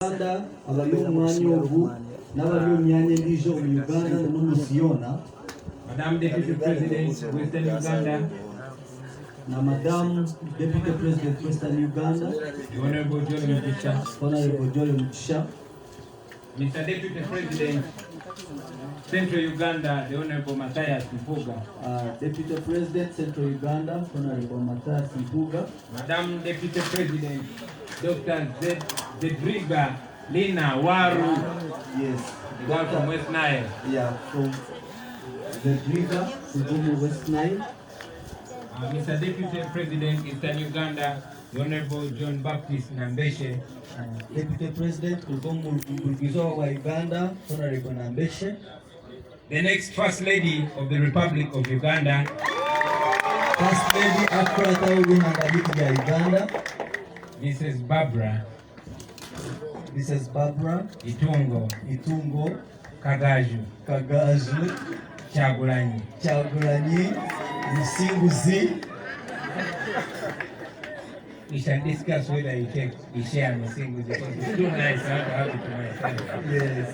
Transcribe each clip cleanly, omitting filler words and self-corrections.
Uganda abali omwanya ogu n'abali mu myanya endiijo mu Uganda n'omunsi yoona. Madam Deputy President, Western Uganda. Na Madam Deputy President, Western Uganda. The Honorable John Mugisha. Honorable John Mugisha. Mr. Deputy President, Central Uganda, the Honorable Matthias Mpuga. Deputy President, Central Uganda, Honorable Matthias Mpuga. Madam Deputy President, Dr. Zedriga Lina Waru. Yes. The girl from West Nile. Yeah, from Zedriga, from West Nile. Mr. Deputy President, Eastern Uganda, the Honorable John Baptist Nambeshe. Deputy President, Kulgizo wa Uganda, Honorable Nambeshe. The next First Lady of the Republic of Uganda. First Lady Akrata Uruhanga ya Uganda. Mrs. Barbara Itungo Kagaju Chagulanyi Musinguzi. We shall discuss whether you take Ishia Musinguzi because it's too nice to have it to myself. Yes.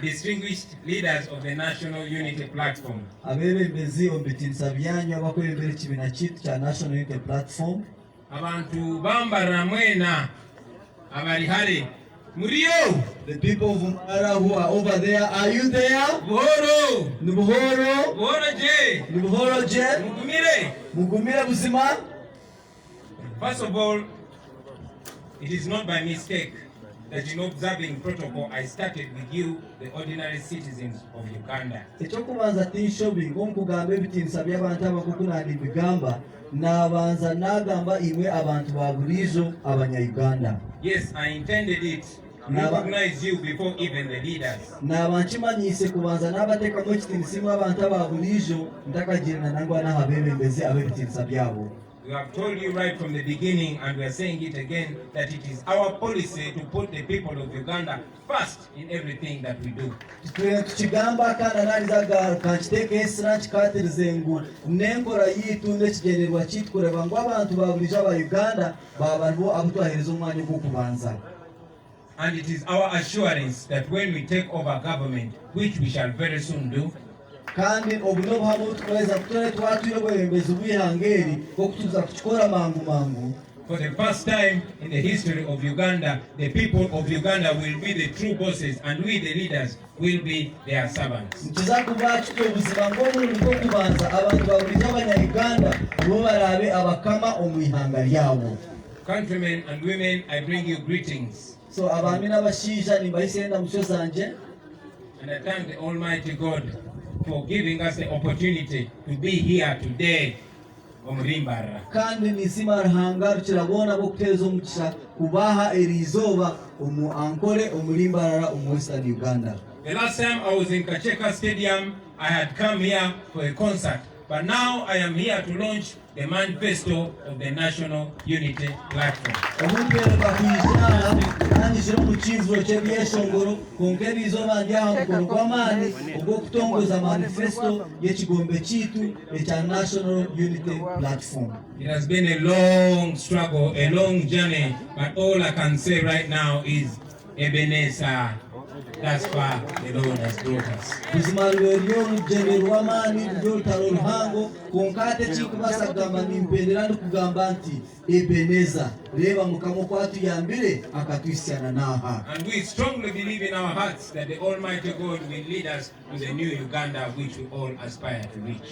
Distinguished leaders of the National Unity Platform. Abebembezi ombitiriza byanyu abakwebera ekibina kitu kya National Unity Platform. Abantu bambara mwena abali hale Murio. The people of Umara who are over there, are you there? Buhoro. Nubuhoro. Buhoro je. Nubuhoro je. Mugumire buzima. First of all, it is not by mistake that in observing protocol I started with you, the ordinary citizens of Uganda. Ekyokubanza tinshobi nkugamba ebitinisa by'abantu abakukunandi bigamba nabanza nagamba imwe abantu babulizo abanya-Uganda. Yes, I intended it. Recognize you before even the leaders. Nabanchimanyise kubanza nabateka mu kitinisimu abantu ababulizo ntakagirana nangwa n'abebembezi abebitinisa byabo. We have told you right from the beginning, and we are saying it again, that it is our policy to put the people of Uganda first in everything that we do. Tukigamba kana nalizaga kanchiteke esira chikatirize ngu nenkora yitu nekigenderwa kitu kureba ngo abantu babulizo aba Uganda babaliwo abutwahereza omwanya gw'okubanza. And it is our assurance that when we take over government, which we shall very soon do, kandi obuno hamu tukweza kutone twatuye bwembezi bwihangeri okutuza kuchikora mangu. For the first time in the history of Uganda, the people of Uganda will be the true bosses and we the leaders will be their servants. Nkizakuba kito obuzima ng'omuntu bw'okubanza abantu babulizo abanya-Uganda bo barabe abakama omwihanga lyabo. Countrymen and women, I bring you greetings. So abami n'abashiija nimbayisenda musyo zanje. And I thank the Almighty God for giving us the opportunity to be here today. Kandi nisima ruhanga rukirabona bokuteza omukisha kubaha erizoba omu ankole omulimbarara omu Western Uganda. The last time I was in Kakyeka Stadium, I had come here for a concert. But now I am here to launch the manifesto of the National Unity Platform. National Unity Platform. It has been a long struggle, a long journey, but all I can say right now is Ebenezer. That's far the Lord has brought us. And we strongly believe in our hearts that the Almighty God will lead us to the new Uganda which we all aspire to reach.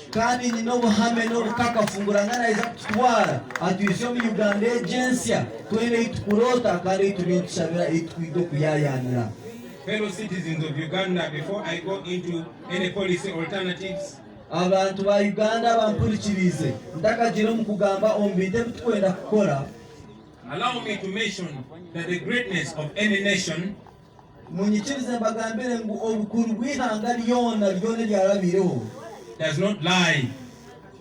Fellow citizens of Uganda, before I go into any policy alternatives, abantu ba Uganda bampulikirize ntakagira mu kugamba ombite tukwenda kukola. Allow me to mention that the greatness of any nation munyikirize mbagambire ngu obukuru bw'ihanga lyona lyarabireho does not lie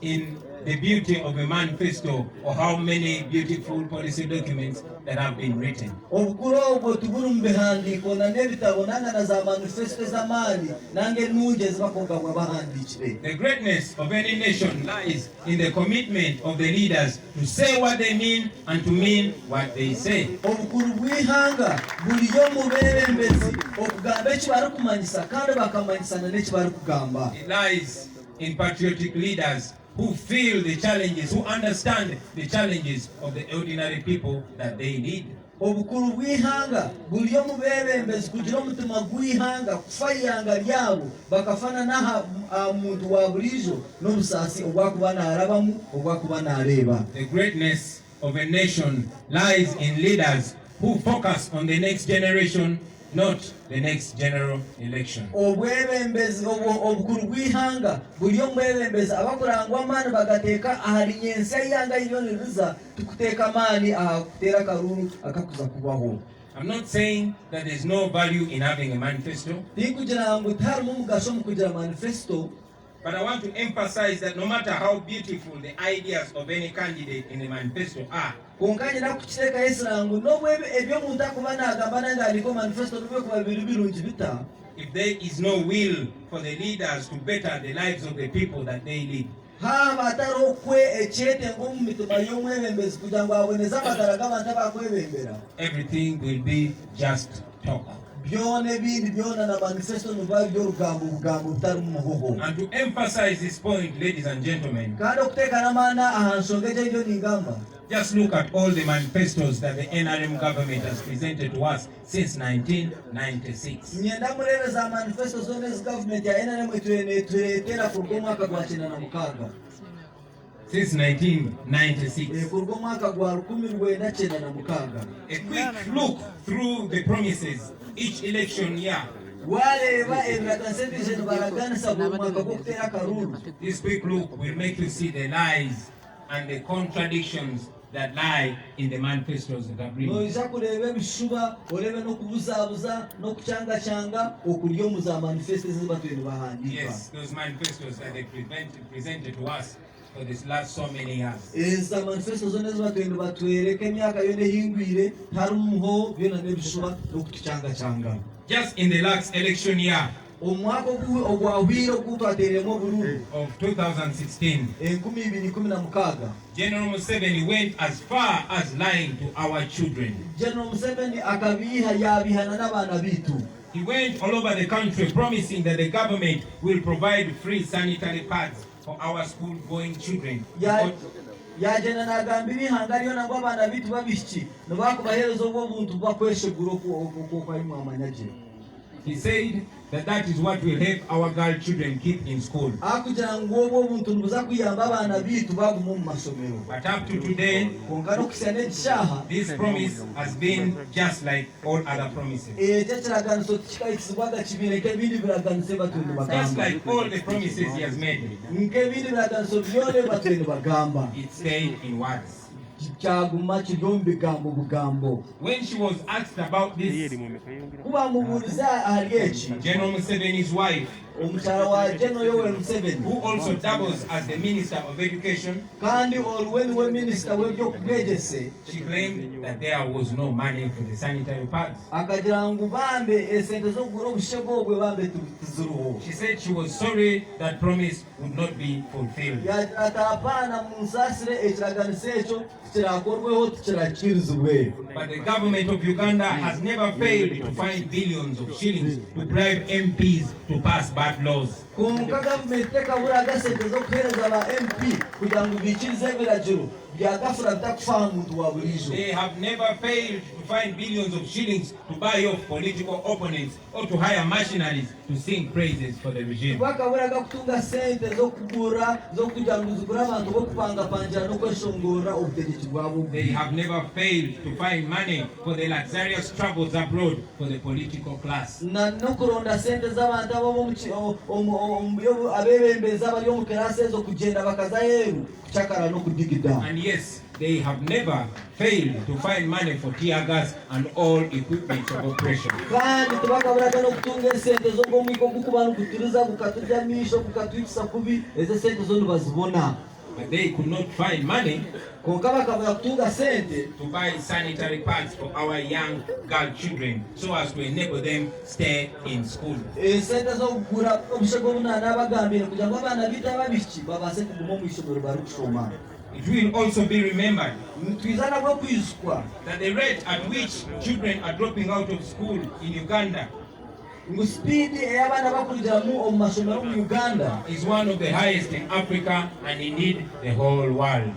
in the beauty of a manifesto or how many beautiful policy documents that have been written. obukuru obwo tuburi mu bihandiko na n'ebitabo nanga na za manifesto z'amaani nange ennungi ezibakogabwa bahandikire. The greatness of any nation lies in the commitment of the leaders to say what they mean and to mean what they say. obukuru bw'ihanga buliyo mu beebembezi okugamba eki bari kumanyisa kandi bakamanyisana n'eki bari kugamba. It lies in patriotic leaders who feel the challenges, who understand the challenges of the ordinary people that they lead. obukuru bw'ihanga buliyo mu beebembezi kugira omutima gw'ihanga kufa ihanga lyabo bakafana n'aha muntu wa buliijo n'obusaasi obwakuba naarabamu obwakuba naareeba. The greatness of a nation lies in leaders who focus on the next generation, not the next general election. obwebembezi obukuru bw'ihanga buliyo mu beebembezi abakurangwa amaani bagateeka ahari nyensi ihanga iriyo niriza tukuteeka amaani aha kuteera akaruru akakuza kubaho. I'm not saying that there's no value in having a manifesto, tikugira ngu tiharimu omugasho mu kugira manifesto, but I want to emphasize that no matter how beautiful the ideas of any candidate in the manifesto are, konka nyina kukiteekaho esira ngu n'obwe ebyo omuntu akuba naagamba nange aliko manifesto nibwe kuba biri birungi bita, if there is no will for the leaders to better the lives of the people that they lead, haba atariho ekyetengo omu mitima y'omwebembezi kugira ngu aboneze amagara g'abantu abakwebembera, everything will be just talk. byona ebindi byona na manifesto nibiba by'orugambo bugambo butarimu muhoho. And to emphasize this point, ladies and gentlemen, kandi okuteeka n'amaani aha nsonga egyo egyo ningamba, just look at all the manifestos that the NRM government has presented to us since 1996. nyenda mureebe za manifesto zoona ezi gavumenti ya NRM etureetera kuruga omwaka gwa 96. Since 1996. kuruga omwaka gwa 1996. A quick look through the promises each election year. wareeba ebiragansente baraganisa buli mwaka gw'okuteera akaruru. This quick look will make you see the lies and the contradictions that lie in the manifestos that are written. noija kureeba ebishuba oreebe n'okubuzaabuza n'okucangacanga okuli omu za manifesto ezibatwine bahandiika. Yes, those manifestos that they presented to us for this last so many years. eza manifesto zoona ezibatwine batwereka emyaka yona ehingwire harimu muho byona n'ebishuba n'okutucangacanga. Just in the last election year omwaka ogwahwire ogu twateiremu obururu of 2016, 2016, General Museveni went as far as lying to our children. General Museveni akabiha yabihana n'abaana bitu. He went all over the country promising that the government will provide free sanitary pads for our school-going children. yagenda n'agambira ihanga lyona ngu abaana bitu babishiki nibakubahereza obwo obuntu bakweshegura okwaimu amanyagye. He said that is what will help our girl children keep in school. akugira ngu obwo obuntu nibuza kuyamba abaana bitu baguma omu masomero. But up to today, konka n'okusya n'ekishaaha this promise has been just like all other promises. ekyo ekiraganiso tikikayisibwaga kibiire nk'ebindi biraganiso ebatwine Just bagamba. like all the promises he has made, nk'ebindi biraganiso byona ebatwine bagamba. it stayed in words. kyaguma kiri omu bigambo bugambo. When she was asked about this, kuba mubuuliza ahari eki, General Museveni's wife, omukyala wa General Yoweri Museveni who also doubles as the Minister of Education, kandi olwe niwe minisita w'ebyokubwegyese, she claimed that there was no money for the sanitary pads. akagira ngu bambe esente z'okugura obushego obwe bambe tiziriho. She said she was sorry that promise would not be fulfilled. atapaana munsaasire ekiraganiso ekyo tikirakorweho tikirakirizibwe. But the government of Uganda has never failed to find billions of shillings to bribe MPs to pass bad laws. konka gavumenti tekaburaga sente z'okuheereza ba MP kugira ngu biikirize ebiragiro byagafura bitakufaha muntu wa buliijo. They have never failed to find billions of shillings to buy off political opponents or to hire mercenaries to sing praises for the regime. bakaburaga kutunga sente z'okugura z'okugira ngu zigure abantu b'okupangapangira n'okweshongorera obutegetsi bwabo. They have never failed to find money for the luxurious travels abroad for the political class. na n'okuronda sente z'abantu abebembezi abali omu kirasi ezo kugenda bakazayeeru kucakara n'okudigida. And yes, they have never failed to find money for tear gas and all equipment of operation. kandi tebakaburaga n'okutunga esente z'obwomwiko gukuba n'okuturiza gukatujamisho gukatwikisa kubi ezo sente zo nibazibona. but they could not find money konka bakabura kutunga sente to buy sanitary pads for our young girl children so as to enable them stay in school. sente zo kugura obushego bunana abagambire kugira ngo abana bita babiki babase kuguma mu ishomero bari kushoma. It will also be remembered twizana bwo kwizukwa that the rate at which children are dropping out of school in Uganda ngo speed eyabana bakurira mu mashomero mu Uganda is one of the highest in Africa and indeed the whole world.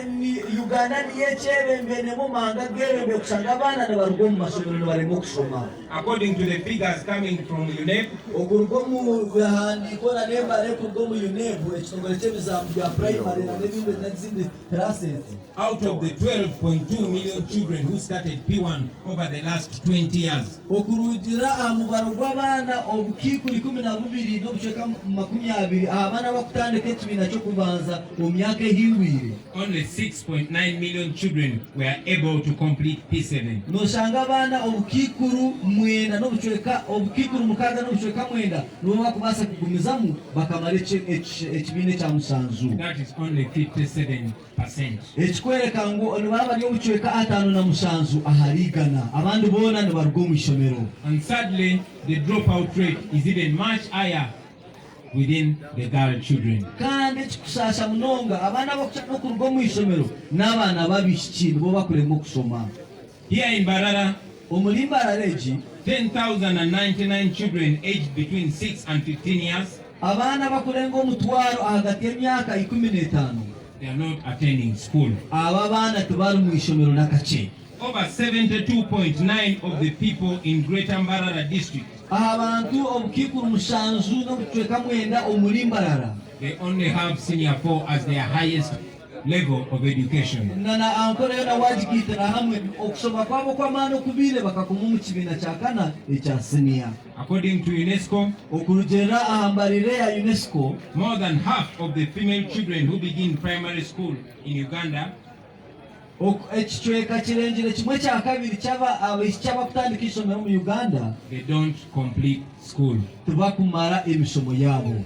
ni Uganda niye chebembene mu manga gerebe kusanga abana ne barugo mu mashomero bari mu kushoma. According to the figures coming from UNEP, okurugo mu handiko na nemba ne kurugo mu UNEP ekitongole cy'ebizambu bya primary na n'izindi classes, out of the 12.2 million children who started P1 over the last 20 years, okurugira amubaro gw'abana obukikuli 12 n'obucweka 20 abana bakutandika ekibiina ky'okubanza mu myaka ehingwire, only 6.9 million children were able to complete P7. noshanga abana obukikulu 9 n'obucweka obukikulu 6 n'obucweka 9 nibo bakubasa kugumizamu bakamara ekibiina kya musanju. That is only 57%. ekikwereka ngo baba bali obucweka 5 na musanju aharigana abandi boona ne baruga mu ishomero. And sadly, the dropout rate is even much higher within the girl children. kandi ekikusasa munonga abaana bakukyana okuruga mu ishomero n'abaana babishiki nibo bakulema okusoma. Here in Barara, omuli Mbarara egi 10,099 children aged between 6 and 15 years, abaana bakulenga omutwaro ahagati y'emyaka 15 they are not attending school. aba baana tebali mu ishomero nakakye. Over 72.9 of the people in Greater Mbarara district, abantu obukikulu 7 n'obucweka 9 omuli Mbarara they only have senior 4 as their highest level of education. nana ankora yona wajigitira hamwe okusoma kwabo kw'amaani okubire bakakuma mu kibiina kya 4 ekya senior. According to UNESCO, okurugera ahambarire ya UNESCO more than half of the female children who begin primary school in Uganda, ekicweka kirengire 1/2 cy'aba abaishiki abakutandika ishomero mu Uganda they don't complete school. tebakumara emishomo yabo.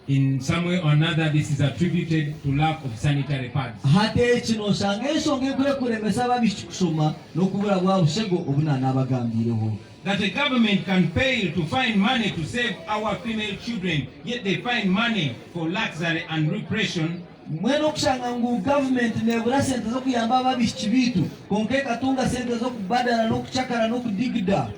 In some way or another, this is attributed to lack of sanitary pads. hate ekino osanga ensonga ekure kuremesa ababishiki kusoma n'okubura bwa bushego obunana abagambireho. That the government can fail to find money to save our female children, yet they find money for luxury and repression, mwene okushanga ngu government nebura sente z'okuyamba ababishiki bitu konka ekatunga sente z'okubadala n'okucakara n'okudigida.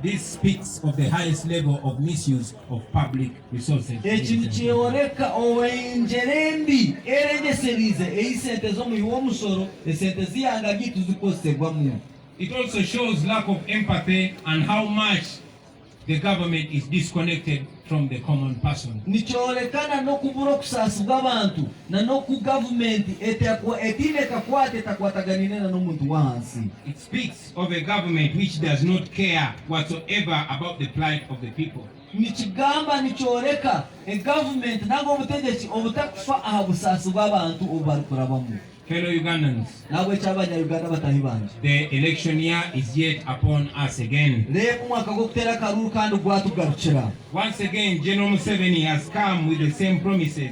this speaks of the highest level of misuse of public resources. ekintu kyeworeka owenjere mbi erengeserize eyisente z'omuyiwa omusoro esente ziyanga gitu zikozesebwamu. It also shows lack of empathy and how much the government is disconnected from the common person. nikyorekana n'okubura okusasibwa abantu na n'oku gavumenti etinekakwata etakwataganine na n'omuntu wansi. It speaks of a government which does not care whatsoever about the plight of the people. nikigamba nikyoreka egavumenti nanga obutegetsi obutakufa aha busaasi bw'abantu obu barikurabamu. Fellow Ugandans, nabwe eky'abanyayuganda batahi banje, the election year is yet upon us again. leero omwaka gw'okutera akaruru kandi gwatugarukira. Once again, General Museveni has come with the same promises.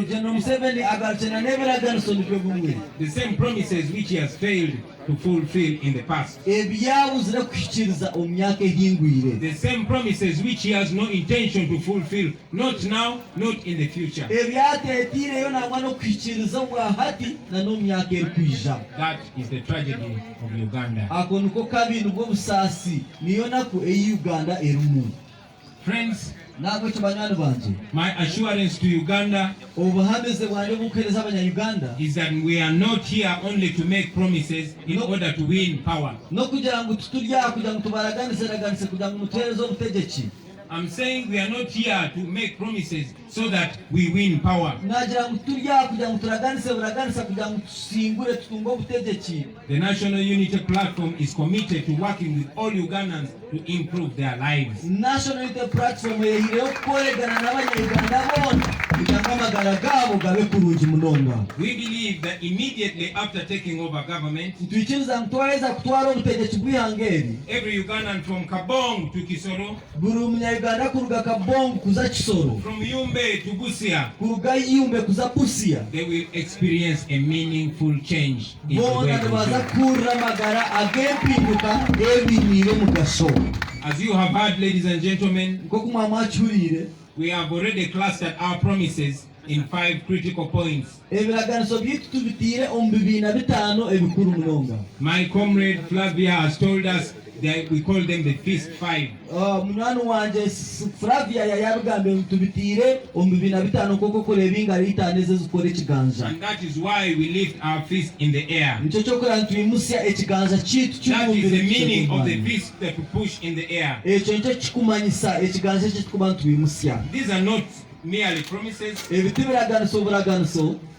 General Museveni agarukira n'ebiraganiso nibyo bimwe, The same promises which he has failed to fulfill in the past. ebyabuzire kuhikiriza omu myaka ehingwire, The same promises which he has no intention to fulfill, not now, not in the future. ebyateetiireyo nangwa n'okuhikiriza omu hati na n'omu myaka erikwija. That is the tragedy of Uganda. ako niko kabi nibwo busaasi niyo naku eyi Uganda erimu. Friends, nabwe ekyo banywani banje, my assurance to Uganda obuhambeze bwanje bukuheereza abanyayuganda is that we are not here only to make promises in order to win power. n'okugira ngu tuturya kugira ngu tubaraganisereganise kugira ngu mutuheereze obutegeki. I'm saying we are not here to make promises so that we win power. nagira ngu turya kugira ngu turaganise buraganisa kugira ngu tusingure tutunge obutegeki. The National Unity Platform is committed to working with all Ugandans to improve their lives. National Unity Platform yehireho kukoregana n'abanyayuganda boona kugira ngu amagara gaabo gabe kurungi munonga. We believe that immediately after taking over government, ntwikiriza ngu twaheza kutwara obutegeki bw'ihanga eri, every Ugandan from Kabong to Kisoro, buri munyayuganda kuruga Kabongo kuza Kisoro, from Yumbi Yumbe to Busia, kuruga Yumbe kuza Busia, they will experience a meaningful change in the way they live. As you have heard, ladies and gentlemen, we have already clustered our promises in 5 critical points. My comrade Flavia has told us that we call them the Feast 5. And that is why we lift our fist in the air. That is the meaning of the fist that we push in the air. These are not merely promises.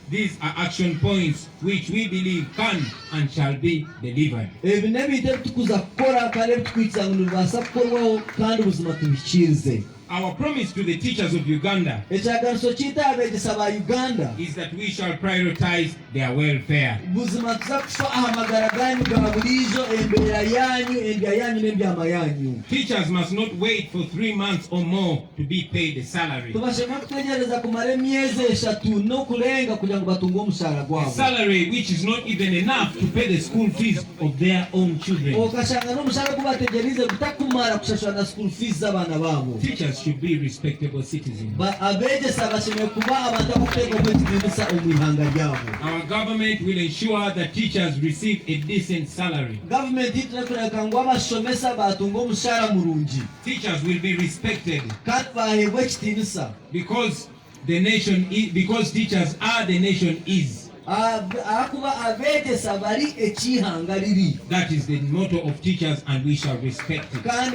These are action points which we believe can and shall be delivered. Our promise to the teachers of Uganda is that we shall prioritize their welfare. Teachers must not wait for 3 months or more to be paid a salary. A salary which is not even enough to pay the school fees of their own children. Teachers should be respectable citizens. Our government will ensure that teachers receive a decent salary. Teachers will be respected because teachers are the nation is. That is the motto of teachers, and we shall respect it. Our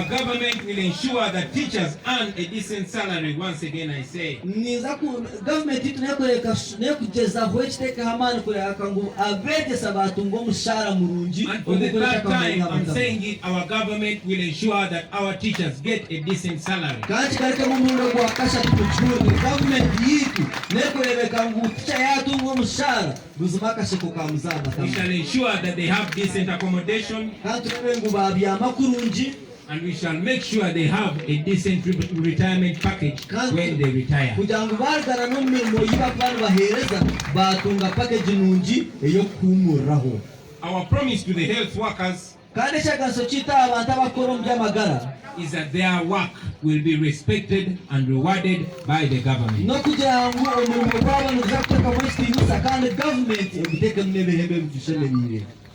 government will ensure that teachers earn a decent salary. Once again I say. And for the third time I'm saying it, our government will ensure that our teachers get a decent salary. Government yitu we shall ensure that they have decent accommodation, and we shall make sure they have a decent retirement package when they retire. Our promise to the health workers is that their work will be respected and rewarded by the government.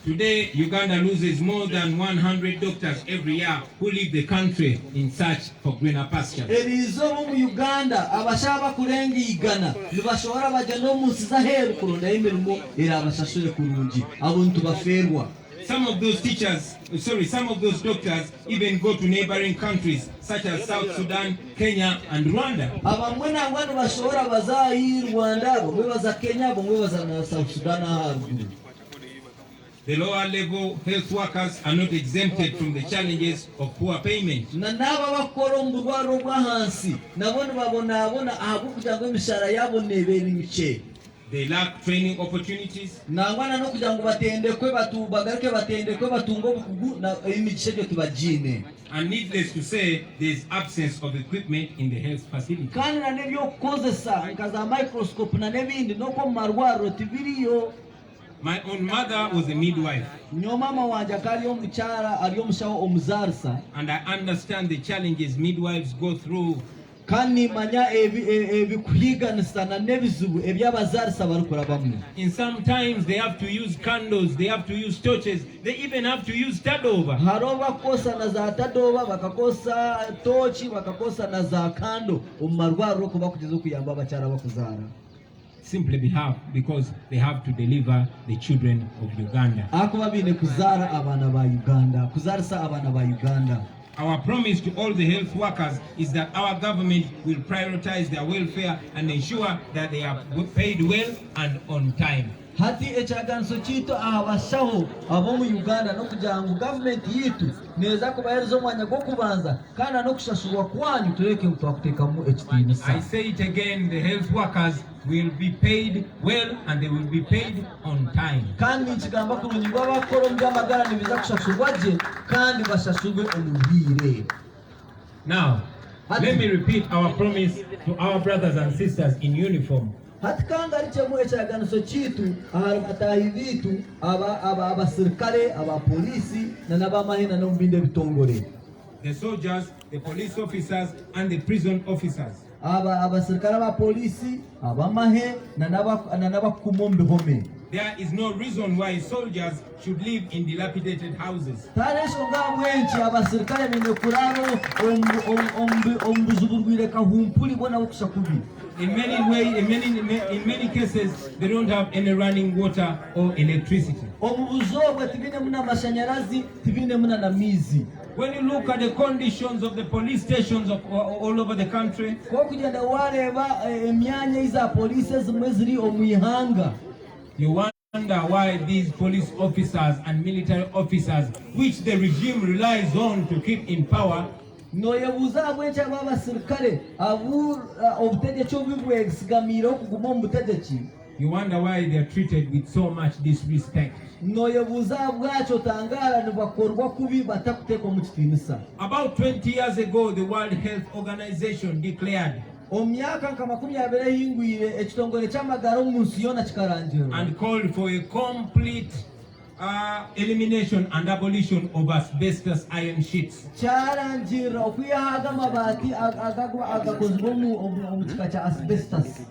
Today, Uganda loses more than 100 doctors every year who leave the country in search for greener pastures. Some of those doctors even go to neighboring countries such as South Sudan, Kenya, and Rwanda. The lower level health workers are not exempted from the challenges of poor payment. They lack training opportunities. And needless to say, there is absence of equipment in the health facility. My own mother was a midwife, and I understand the challenges midwives go through. In sometimes they have to use candles, they have to use torches, they even have to use tadoba. Simply because they have to deliver the children of Uganda. Our promise to all the health workers is that our government will prioritize their welfare and ensure that they are paid well and on time. Hati echaganso chito abashaho abo mu Uganda no kugira ngo government yitu neza kubahereza umwanya go kubanza kana no kushashurwa kwanyu tureke mutwakuteka mu HTNS. I say it again, the health workers will be paid well and they will be paid on time. Kandi nchigamba kurunyirwa abakora mu by'amagara nibiza kushashurwa je kandi bashashurwe umuhire. Now, let me repeat our promise to our brothers and sisters in uniform. hatikanga alichemu ekiraganiso kitu abatahi bitu abasirikale abapolisi n'abamahina no mubinde bitongole. The soldiers, the police officers and the prison officers. abasirikale abapolisi abamahe n'abakuuma omu bihome. There is no reason why soldiers should live in dilapidated houses. Tareshonga mwenchi abasirikale bine kuraro omu buzibu bwireka humpuli bona bukusha kubi. In many cases, they don't have any running water or electricity. Omu buzobwe tibine muna mashanyarazi, tibine muna na mizi. When you look at the conditions of the police stations all over the country, you wonder why these police officers and military officers, which the regime relies on to keep in power, you wonder why they are treated with so much disrespect. About 20 years ago, the World Health Organization declared and called for a complete elimination and abolition of asbestos iron sheets.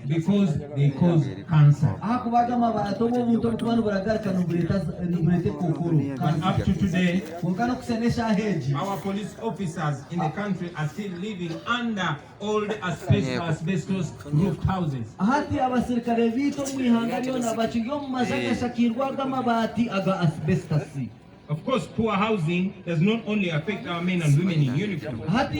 Because they cause cancer. But up to today, our police officers in the country are still living under old asbestos roofed houses. Of course, poor housing does not only affect our men and women in uniform, but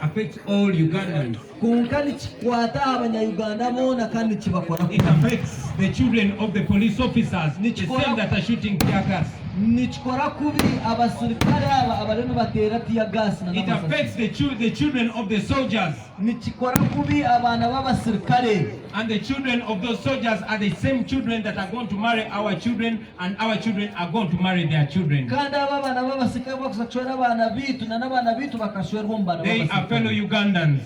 affects all Ugandans. It affects the children of the police officers, the same that are shooting tear gas. It affects the children of the soldiers. And the children of those soldiers are the same children that are going to marry our children, and our children are going to marry their children. They are fellow Ugandans.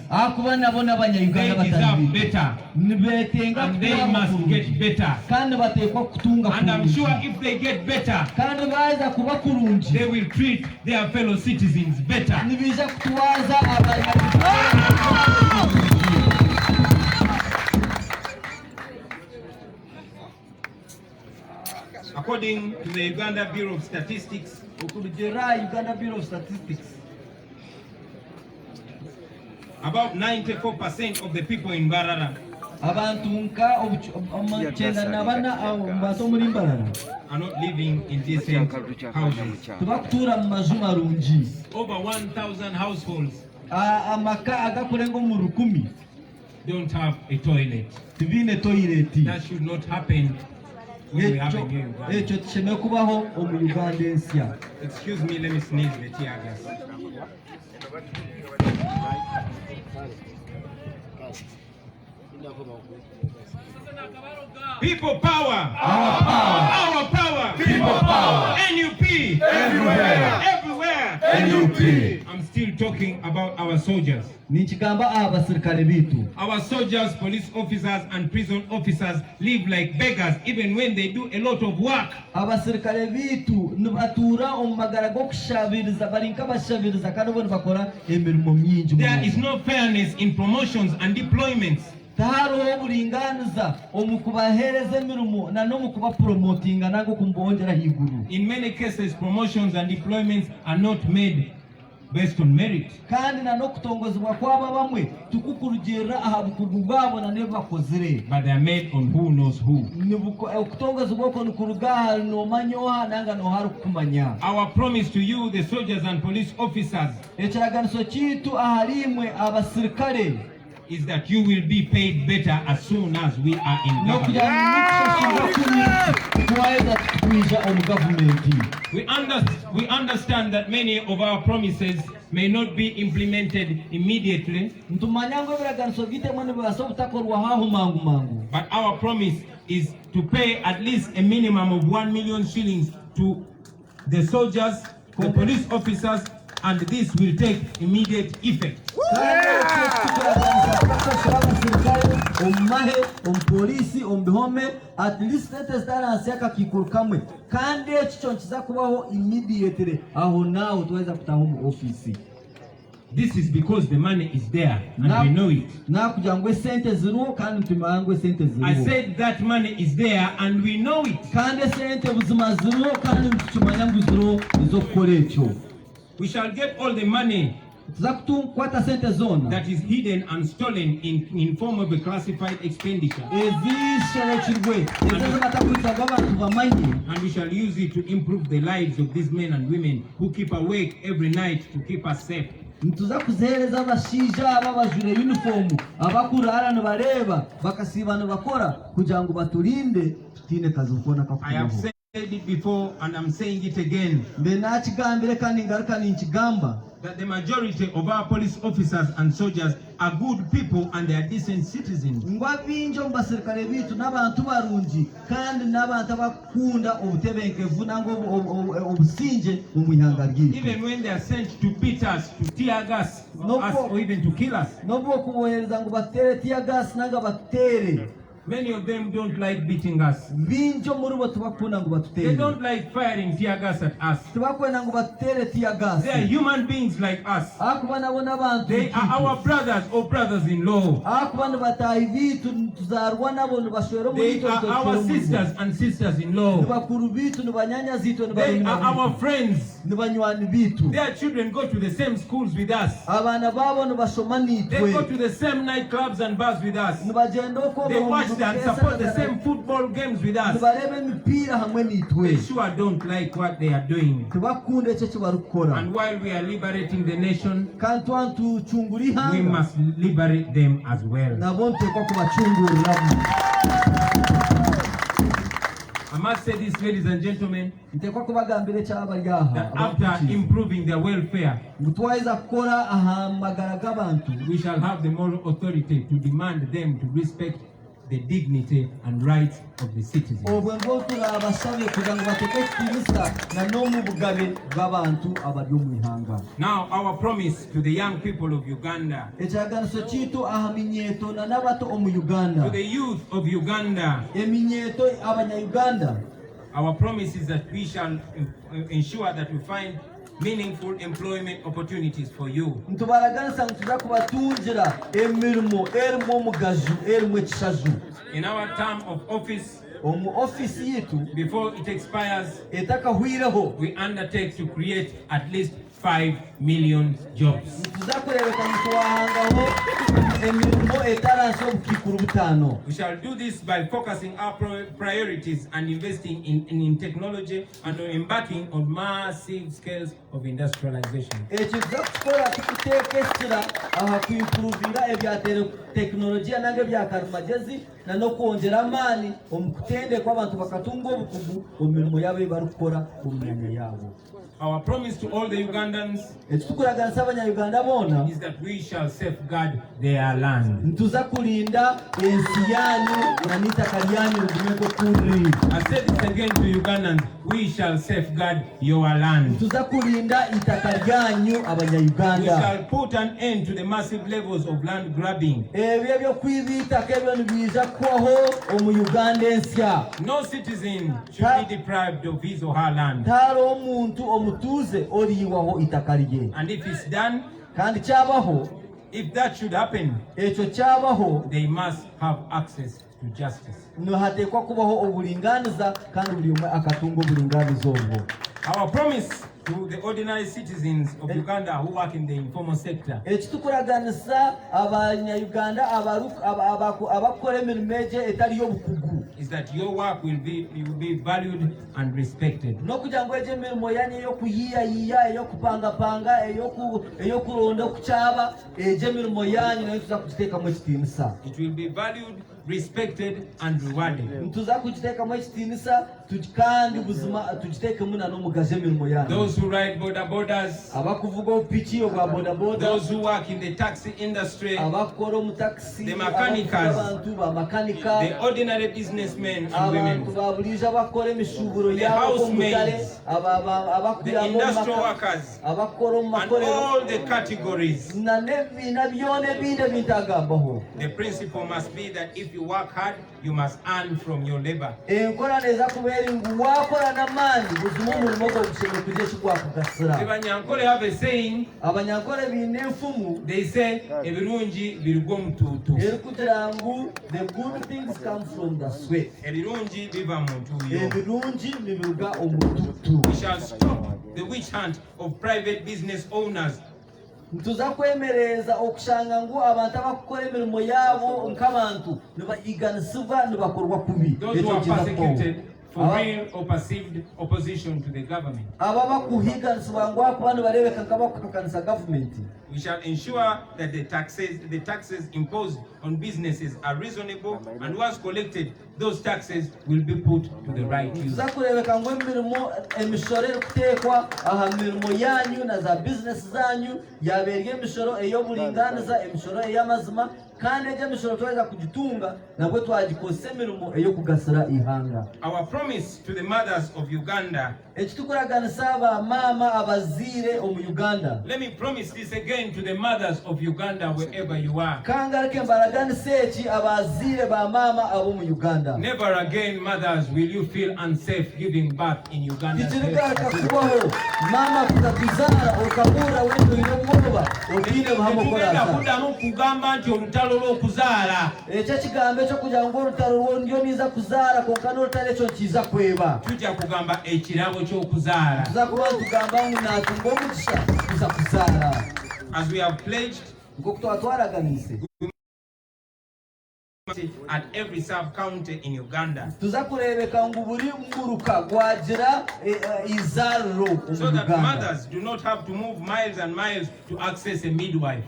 They deserve better. And they must get better. And I'm sure if they get better, they will treat their fellow citizens better. According to the Uganda Bureau of Statistics, about 94% of the people in Barara are not living in decent houses. Over 1,000 households don't have a toilet. That should not happen when we have a new Uganda. Excuse me, let me sneeze the tear gas. People power. Our power. Our power. People power. NUP. Everywhere. Everywhere. NUP. I'm still talking about our soldiers. Our soldiers, police officers and prison officers live like beggars even when they do a lot of work. There is no fairness in promotions and deployments. In many cases, promotions and deployments are not made based on merit, but they are made on who knows who. Our promise to you, the soldiers and police officers, is that you will be paid better as soon as we are in government. We understand that many of our promises may not be implemented immediately, but our promise is to pay at least a minimum of 1 million shillings to the soldiers, the police officers, and this will take immediate effect. Police, at least let us start kamwe kandi ekicho nkiza kubaho immediately aho now tuweza kutaho mu office. This is because the money is there and we know it. I said that money is there and we know it. We shall get all the money that is hidden and stolen in form of a classified expenditure. And we shall use it to improve the lives of these men and women who keep awake every night to keep us safe. Ntuza kuzihereza abashija babajure uniform abakurara bareba bakasibana bakora kugira ngo baturinde tutine kazi ukona kafuko. I have said it before and I'm saying it again. Benachigambire kandi ngaruka ninchigamba that the majority of our police officers and soldiers are good people and they are decent citizens. Ngwabinjo mbasirikare bitu n'abantu barungi kandi n'abantu abakunda obutebenkevu nango obusinje mu ihanga ryitu. Even when they are sent to beat us, to tear gas, or even to kill us. Nobo kubohereza ngo batere tear gas nanga batere. Many of them don't like beating us. They don't like firing tear gas at us. They are human beings like us. They are our brothers or brothers-in-law. They are our sisters and sisters-in-law. They are our friends. Their children go to the same schools with us. They go to the same nightclubs and bars with us. They watch and support the same football games with us. They sure don't like what they are doing. And while we are liberating the nation, we must liberate them as well. I must say this, ladies and gentlemen, that after improving their welfare, we shall have the moral authority to demand them to respect the dignity and rights of the citizens. Now our promise to the young people of Uganda, to the youth of Uganda, our promise is that we shall ensure that we find meaningful employment opportunities for you. In our term of office, before it expires, we undertake to create at least 5 million jobs. We shall do this by focusing our priorities and investing in technology and embarking on massive scales of industrialization. Our promise to all the Ugandans is that we shall safeguard their land. I said this again to Ugandans, we shall safeguard your land. We shall put an end to the massive levels of land grabbing. No citizen should be deprived of his or her land. And if it's done, if that should happen, they must have access to justice. Our promise to the ordinary citizens of Uganda who work in the informal sector is that your work will be valued and respected. It will be valued respected and rewarded. Those who ride bodas, those who work in the taxi industry, the mechanics, the ordinary businessmen and women, the housemaids, the industrial workers, and all the categories. The principle must be that if you work hard, you must earn from your labor. The Banyankole have a saying. They say, "Ebirungi birugwa mututu." The good things come from the sweat. Ebirungi biva mutuyo. We shall stop the witch hunt of private business owners. Tuzakwemereza okushanga ngo abantu abakukora emirimo yabo nk'abantu nibayiganisiva nibakorwa kubi. Those who are persecuted for real or perceived opposition to the government. We shall ensure that the taxes imposed on businesses are reasonable, and once collected, those taxes will be put to the right use. Our promise to the mothers of Uganda. Let me promise this again to the mothers of Uganda wherever you are. Never again, mothers, will you feel unsafe giving birth in Uganda. Tujja kugamba ekirabo ky'okuzaala. As we have pledged at every sub-county in Uganda, so that mothers do not have to move miles and miles to access a midwife.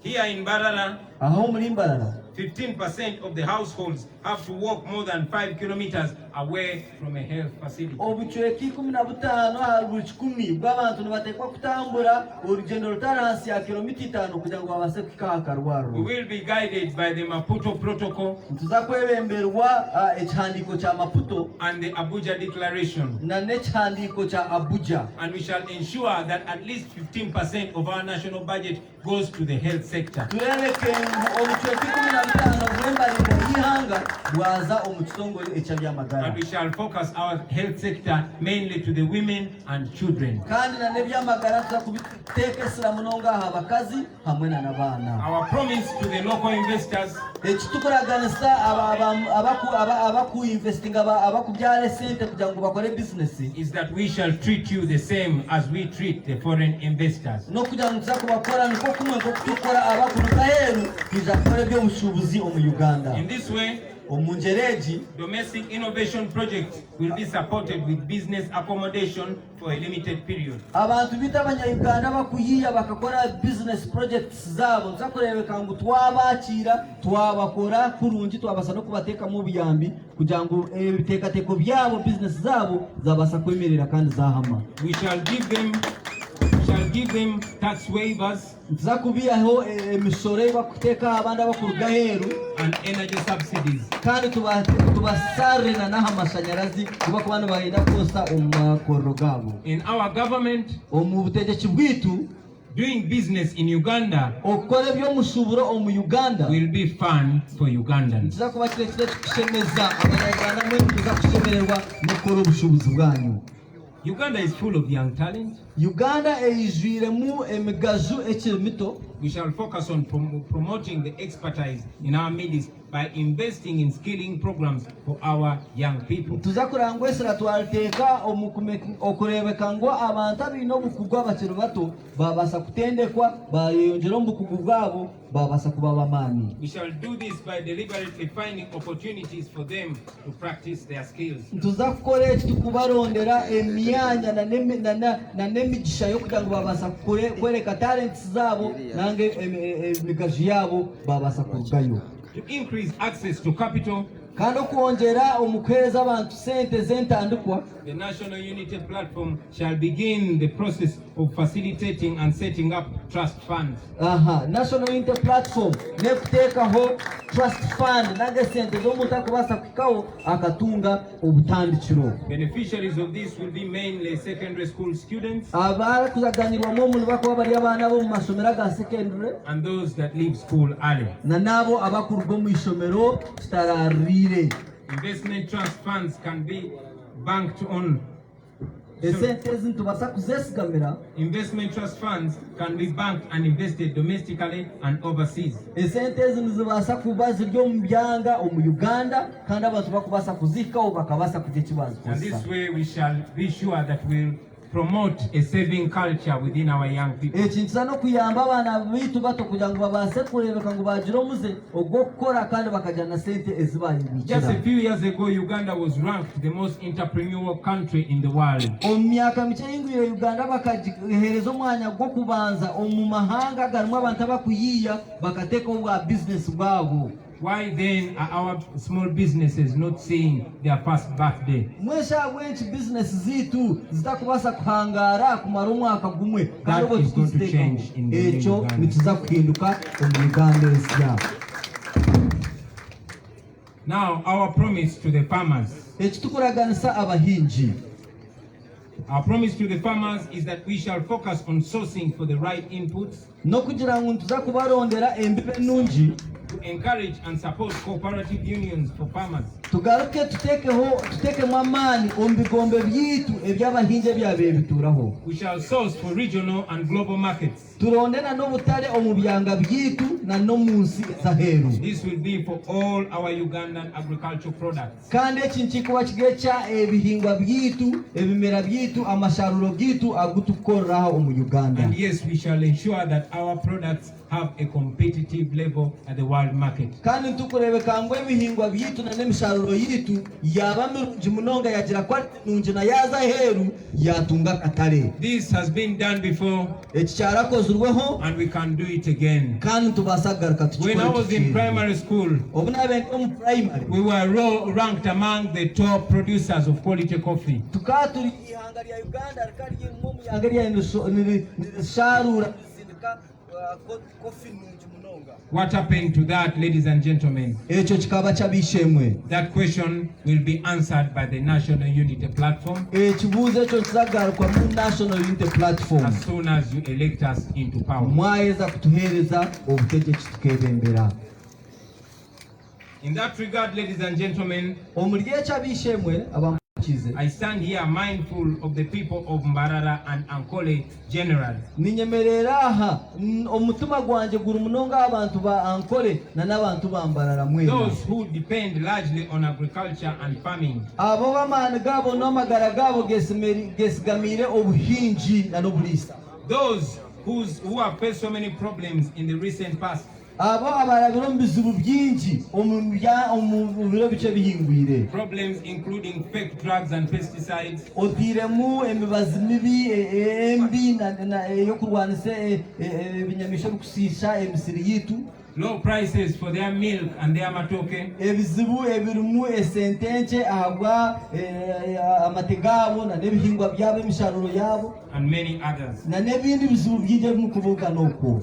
Here in Barara, 15% of the households have to walk more than 5 kilometers away from a health facility. We will be guided by the Maputo Protocol and the Abuja Declaration. And we shall ensure that at least 15% of our national budget goes to the health sector. And we shall focus our health sector mainly to the women and children. Our promise to the local investors is that we shall treat you the same as we treat the foreign investors. In this way, domestic innovation projects will be supported with business accommodation for a limited period. Business projects We shall give them tax waivers and energy subsidies. In our government, doing business in Uganda will be fun for Ugandans. Uganda is full of young talent. We shall focus on promoting the expertise in our midst by investing in skilling programs for our young people. We shall do this by deliberately finding opportunities for them to practice their skills. n'emigisha yo kugira ngo babasa kwereka talents zabo nange emigaji yabo babasa kurugayo. To increase access to capital, kandi okwongera omukweza abantu sente zentandikwa, the National Unity Platform shall begin the process of facilitating and setting up trust funds. National Unity Platform nekuteekaho trust fund nange sente z'omuntu akubasa kukikaho akatunga obutandikiro. Beneficiaries of this will be mainly secondary school students abakuzaganirwamu omuntu bakuba bari abaana b'omu masomero aga secondary and those that leave school early. na nabo abakuruga omu ishomero kitararire. Investment trust funds can be banked on. Investment trust funds can be banked and invested domestically and overseas. And this way we shall be sure that we'll promote a saving culture within our young people. Just a few years ago, Uganda was ranked the most entrepreneurial country in the world. Why then are our small businesses not seeing their first birthday? That is going to change in the Uganda. Now, our promise to the farmers. Our promise to the farmers is that we shall focus on sourcing for the right inputs, to encourage and support cooperative unions for farmers, we shall source for regional and global markets. This will be for all our Ugandan agricultural products. And yes, we shall ensure that our products have a competitive level at the world market. This has been done before, and we can do it again. When I was in primary school, we were ranked among the top producers of quality coffee. What happened to that, ladies and gentlemen? That question will be answered by the National Unity Platform as soon as you elect us into power. In that regard, ladies and gentlemen, I stand here mindful of the people of Mbarara and Ankole generally. Those who depend largely on agriculture and farming. Those who have faced so many problems in the recent past. Problems including fake drugs and pesticides, low prices for their milk and their matoke, and many others.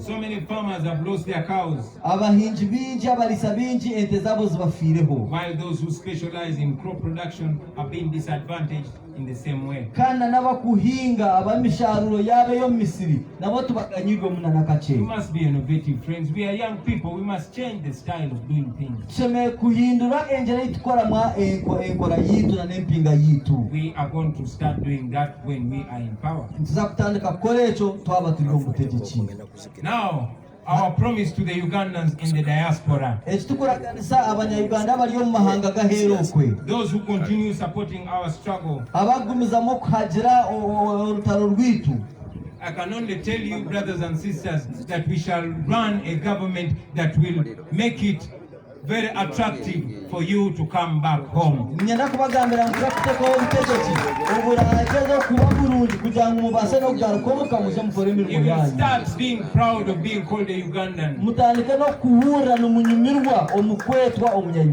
So many farmers have lost their cows, while those who specialize in crop production have been disadvantaged in the same way. We must be innovative, friends. We are young people. We must change the style of doing things. We are going to start doing that when we are in power. Now, our promise to the Ugandans in the diaspora, those who continue supporting our struggle, I can only tell you, brothers and sisters, that we shall run a government that will make it very attractive for you to come back home. You will start being proud of being called a Ugandan.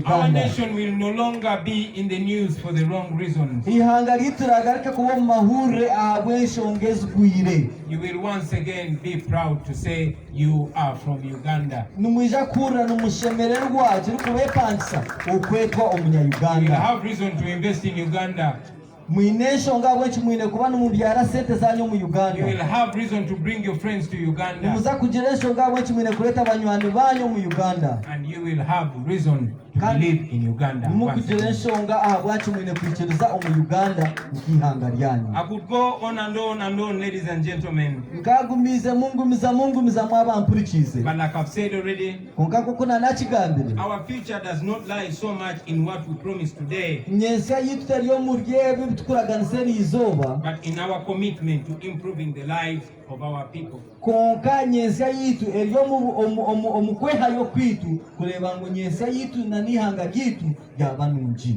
Our nation will no longer be in the news for the wrong reasons. You will once again be proud to say you are from Uganda. You will have reason to invest in Uganda. You will have reason to bring your friends to Uganda. And you will have reason to believe in Uganda. I could go on and on and on, ladies and gentlemen. But like I've said already, our future does not lie so much in what we promise today, but in our commitment to improving the lives of our people.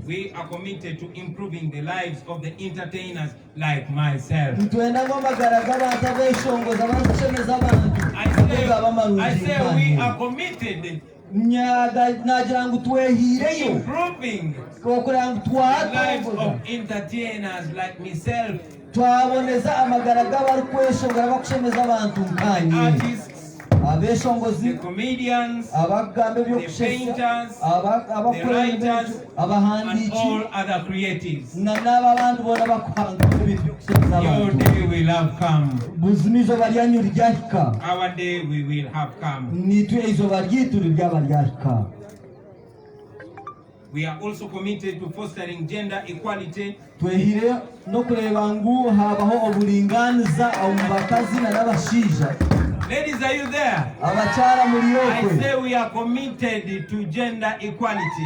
We are committed to improving the lives of the entertainers like myself. I say we are committed improving the lives of entertainers like myself. Artists, the comedians, the painters, the writers, and all other creatives. Your day will have come. Our day we will have come. We are also committed to fostering gender equality. Ladies, are you there? I say we are committed to gender equality.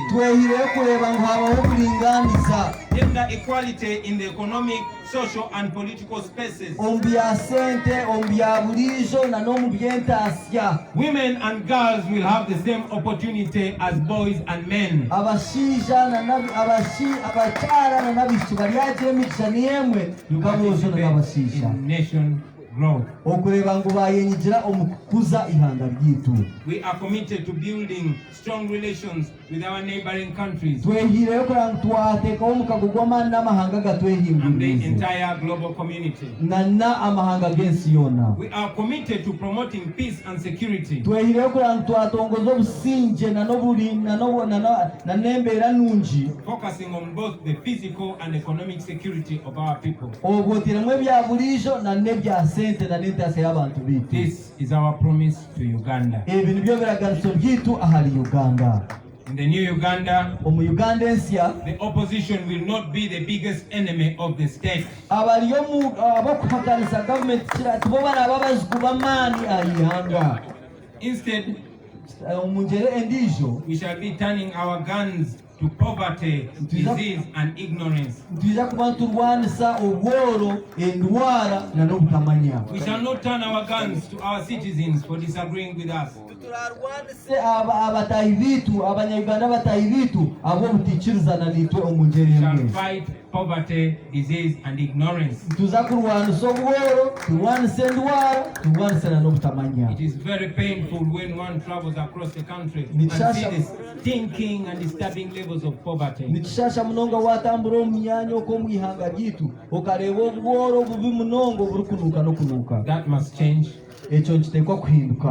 Gender equality in the economic, social, and political spaces. Women and girls will have the same opportunity as boys and men. In nation growth. We are committed to building strong relations with our neighboring countries and the entire global community. We are committed to promoting peace and security, focusing on both the physical and economic security of our people. This is our promise to Uganda. In the new Uganda, the opposition will not be the biggest enemy of the state. Instead, we shall be turning our guns to poverty, disease, and ignorance. We shall not turn our guns to our citizens for disagreeing with us. We shall fight poverty, disease, and ignorance. It is very painful when one travels across the country and sees the stinking and disturbing levels of poverty. That must change.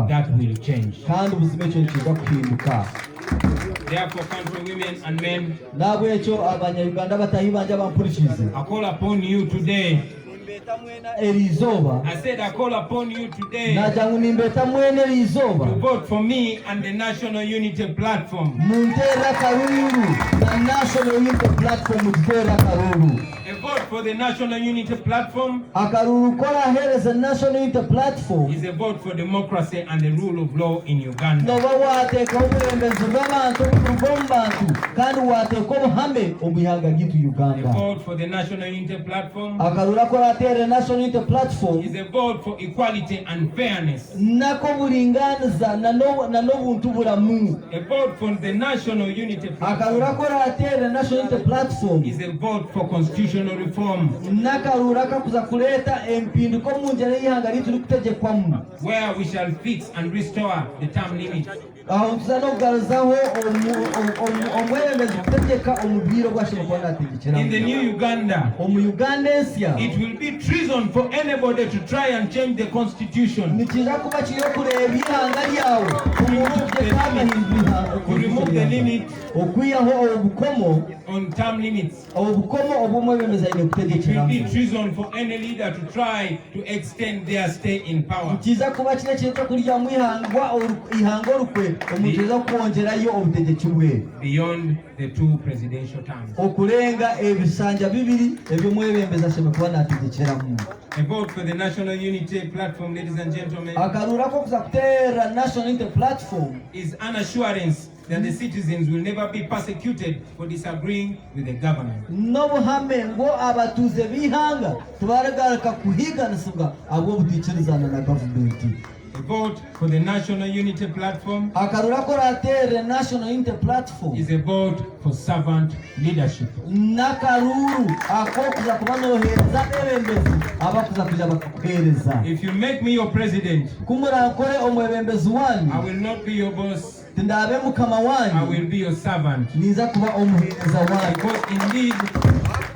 That will change. Therefore, country women and men, I call upon you today. I said I call upon you today to vote for me and the National Unity Platform. A vote for the National Unity Platform akaruru korahereza National Unity Platform is a vote for democracy and the rule of law in Uganda. noba wateeka obulemezi bw'abantu obukuva bantu kandi wateeka obuhame omu ihanga gitu Uganda. A vote for the National Unity Platform akarura korateera National Unity Platform is a vote for equality and fairness. nako bulinganiza na n'obuntu buramu. A vote for the National Unity Platform akarura korateera National Unity Platform is a vote for constitutional reform, nakarura kakuza kuleeta empinduko mu njira y'ihanga litu likutegekwamu, where we shall fix and restore the term limit. aho tuza n'okugaruzaho omwebembezi kutegeka omubiro gwashoboka kuba nategekeramu. In the new Uganda, omu Uganda ensya it will be treason for anybody to try and change the constitution, nikiza kuba kiri okureeba ihanga lyawe to remove the limit okwiyaho obukomo on term limits. obukomo obw'omwebembezi ayine It will be kutegekeramu. treason for any leader to try to extend their stay in power. kiza kuba kine kintu okuryamu ihanga orukwe omuntu oza kwongerayo obutegeki bwe Beyond the 2 presidential terms. okulenga ebisanja bibiri eby'omwebembezi ashobora kuba nategekeramu. A vote for the National Unity Platform, ladies and gentlemen, akarura kokuza kuteera National Unity Platform is an assurance that the citizens will never be persecuted for disagreeing with the government. n'obuhame ngo abatuuze b'ihanga tibaragaruka kuhiganisibwa ab'obutiikirizana na gavumenti. A vote for the National Unity Platform akarura korateera National Unity Platform is a vote for servant leadership. n'akaruru ak'okuza kuba nooheereza abebembezi abakuza kuja bakakuheereza. If you make me your president, kumurankore omwebembezi wanyu I will not be your boss, tindaabe mukama I wanyu will be your servant. ninza kuba omuheereza wanyu. Because indeed,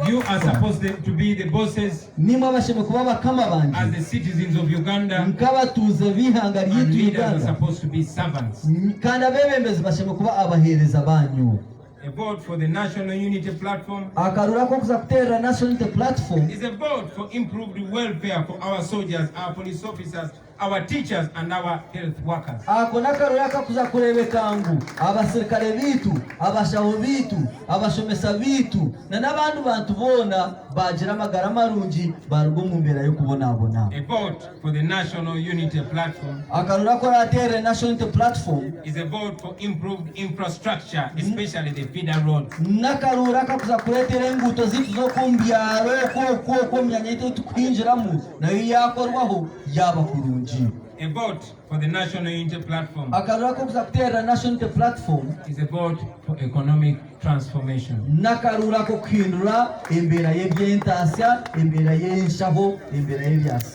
you are supposed to be the bosses nimwe abasheme kuba bakama as banje the citizens of Uganda, nk'abatuuze b'ihanga and lyitu leaders are Uganda, supposed to be servants. kandi abebembezi basheme kuba abaheereza banyu. A vote for the National Unity Platform akarura kokuza kuteera National Unity Platform is a vote for improved welfare for our soldiers, our police officers, our teachers, and our health workers. ako n'akarura kakuza kureebeka ngu abasirikale biitu, abashaho biitu, abashomesa biitu na n'abandi bantu boona bagira amagara marungi baruga omu mbeera y'okubonaabona. A vote for the National Unity Platform akarura korateera National Unity Platform is a vote for improved infrastructure, especially the feeder roads. n'akarura kakuza kureetera enguuto ziitu z'oku byaro okwo myanya yitu tukwinjiramu nayo yakorwaho yaba kurungi. A vote for the National Unity Platform akarura kokuza kuteera National Unity Platform is a vote for economic transformation. n'akarura k'okuhindura embeera y'ebyentaasya, embeera y'enshaho, embeera y'ebyasi.